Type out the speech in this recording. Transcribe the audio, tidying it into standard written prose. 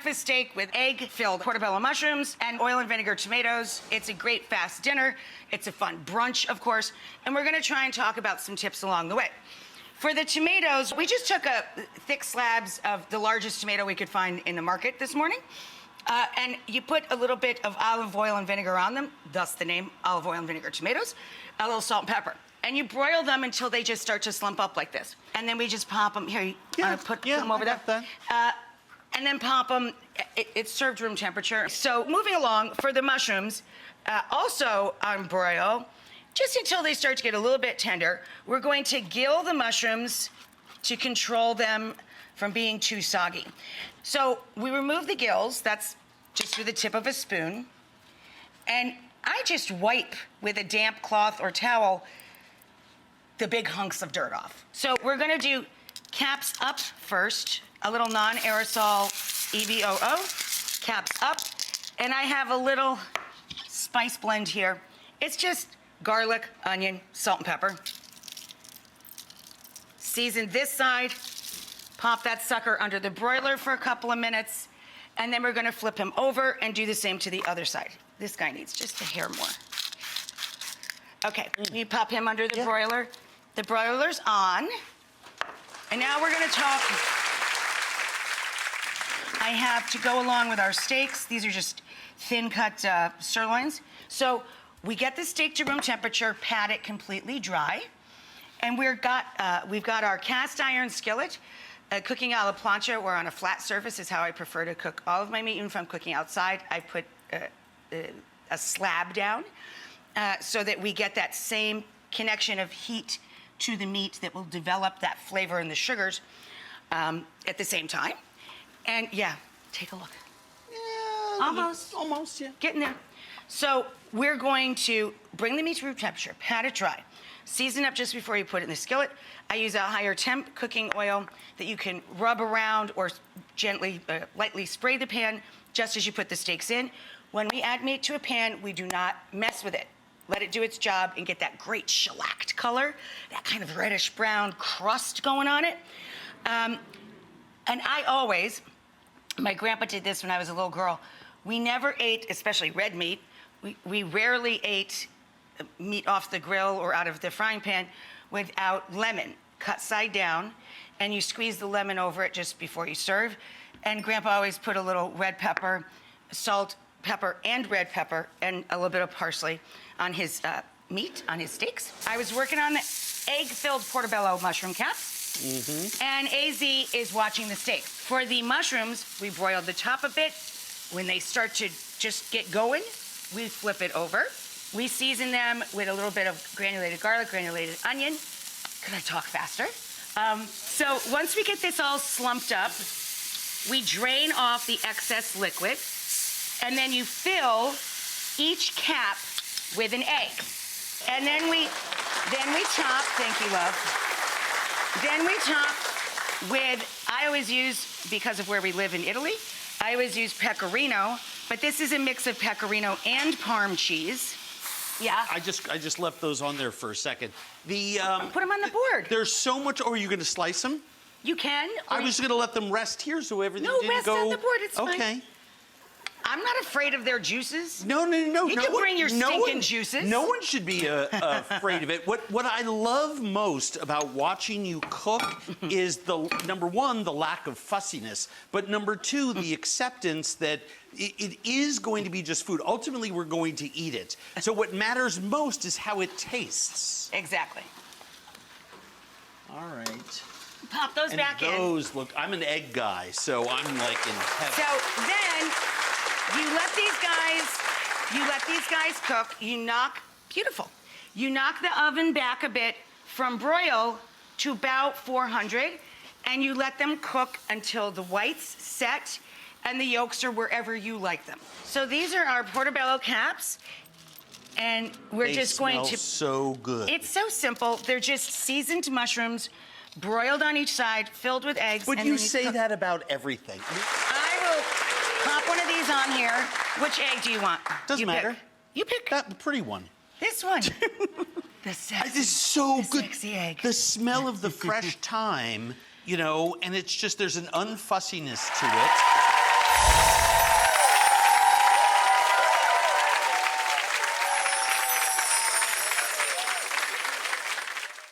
breakfast steak with egg-filled portobello mushrooms and oil and vinegar tomatoes. It's a great fast dinner. It's a fun brunch, of course. And we're gonna try and talk about some tips along the way. For the tomatoes, we just took thick slabs of the largest tomato we could find in the market this morning. And you put a little bit of olive oil and vinegar on them, thus the name olive oil and vinegar tomatoes, a little salt and pepper. And you broil them until they just start to slump up like this. And then we just pop them. Here, put them over there. And then pop them. It's served room temperature. So moving along, for the mushrooms, also on broil, just until they start to get a little bit tender, we're going to gill the mushrooms to control them from being too soggy. So we remove the gills, that's just with the tip of a spoon. And I just wipe with a damp cloth or towel the big hunks of dirt off. So we're gonna do caps up first, a little non-aerosol EVOO, caps up. And I have a little spice blend here. It's just garlic, onion, salt and pepper. Season this side, pop that sucker under the broiler for a couple of minutes, and then we're gonna flip him over and do the same to the other side. This guy needs just a hair more. Okay, you pop him under the broiler. The broiler's on, and now we're gonna talk. I have to go along with our steaks. These are just thin cut sirloins. So we get the steak to room temperature, pat it completely dry, and we've got our cast iron skillet. Cooking a la plancha or on a flat surface is how I prefer to cook all of my meat. Even if I'm cooking outside, I put a slab down so that we get that same connection of heat to the meat that will develop that flavor and the sugars at the same time. And yeah, take a look. Yeah, almost, yeah. Getting there. So we're going to bring the meat to room temperature, pat it dry, season up just before you put it in the skillet. I use a higher temp cooking oil that you can rub around or gently, lightly spray the pan just as you put the steaks in. When we add meat to a pan, we do not mess with it. Let it do its job and get that great shellacked color, that kind of reddish brown crust going on it. And I always, my grandpa did this when I was a little girl. We never ate, especially red meat, we rarely ate meat off the grill or out of the frying pan without lemon, cut side down, and you squeeze the lemon over it just before you serve. And Grandpa always put a little red pepper, salt, pepper, and red pepper, and a little bit of parsley on his meat, on his steaks. I was working on the egg-filled portobello mushroom caps, and AZ is watching the steaks. For the mushrooms, we broiled the top a bit. When they start to just get going, we flip it over. We season them with a little bit of granulated garlic, granulated onion. Could I talk faster? So once we get this all slumped up, we drain off the excess liquid, and then you fill each cap with an egg. And then we chop, thank you, love. Then we chop with, I always use, because of where we live in Italy, I always use pecorino, but this is a mix of pecorino and Parm cheese. Yeah. I just left those on there for a second. Put them on the board. There's so much. Oh, are you going to slice them? You can. I was going to let them rest here so everything didn't rest go. on the board. It's fine. Okay. I'm not afraid of their juices. No. You can bring your stinking juices. No one should be afraid of it. What I love most about watching you cook is number one, the lack of fussiness, but number two, the acceptance that it is going to be just food. Ultimately, we're going to eat it. So what matters most is how it tastes. Exactly. All right. Pop those back in. Those look. I'm an egg guy, so I'm like in heaven. So then you let these guys cook. Beautiful. You knock the oven back a bit from broil to about 400, and you let them cook until the whites set and the yolks are wherever you like them. So these are our portobello caps, and we're just going to. They smell so good. It's so simple. They're just seasoned mushrooms, broiled on each side, filled with eggs. But you say that about everything. I will pop one of these on here. Which egg do you want? Doesn't matter. You pick. That pretty one. This one. The sexy. This is so good. Sexy egg. The smell of the fresh thyme, you know, and it's just, there's an unfussiness to it.